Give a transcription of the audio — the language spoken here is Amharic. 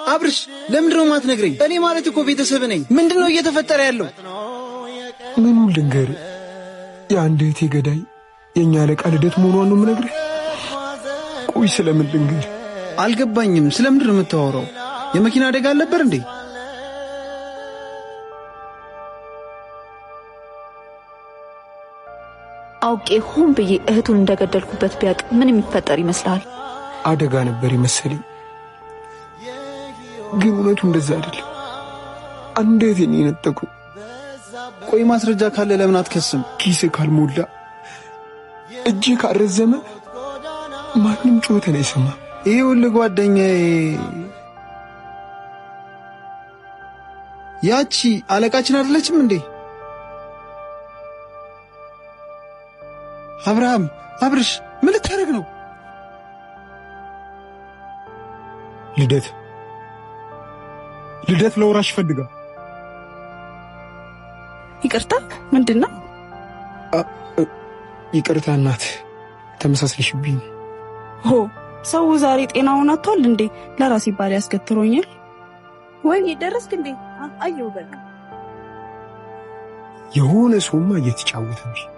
አብርሽ ለምንድነው ማትነግረኝ? እኔ ማለት እኮ ቤተሰብ ነኝ። ምንድነው እየተፈጠረ ያለው? ምኑ ልንገር? የአንድ እህቴ ገዳይ የኛ አለቃ ልደት መሆኗን ነው የምነግርህ። ቆይ ስለምን ልንገር? አልገባኝም። ስለምንድነው የምታወራው? የመኪና አደጋ አልነበር እንዴ? አውቄ ሆን ብዬ እህቱን እንደገደልኩበት ቢያቅ ምን የሚፈጠር ይመስልሃል? አደጋ ነበር ይመስለኝ። ግን እውነቱ እንደዛ አይደለም። አንዴት የነጠቁ። ቆይ ማስረጃ ካለ ለምን አትከስም? ኪስ ካልሞላ እጅ ካረዘመ ማንም ጮኸን አይሰማም። ይኸውልህ ጓደኛዬ፣ ያቺ አለቃችን አይደለችም እንዴ? አብርሽ ምን ልታደርግ ነው? ልደት ለወራሽ ፈልጋ። ይቅርታ ምንድነው? ይቅርታ እናት፣ ተመሳስለሽብኝ። ሰው ዛሬ ጤናውን አጥቷል እንዴ? ለራስ ይባል ያስከትሮኛል ወይ? ደረስክ እንዴ? አየው በቃ የሆነ ሰውማ እየተጫወተ ነው።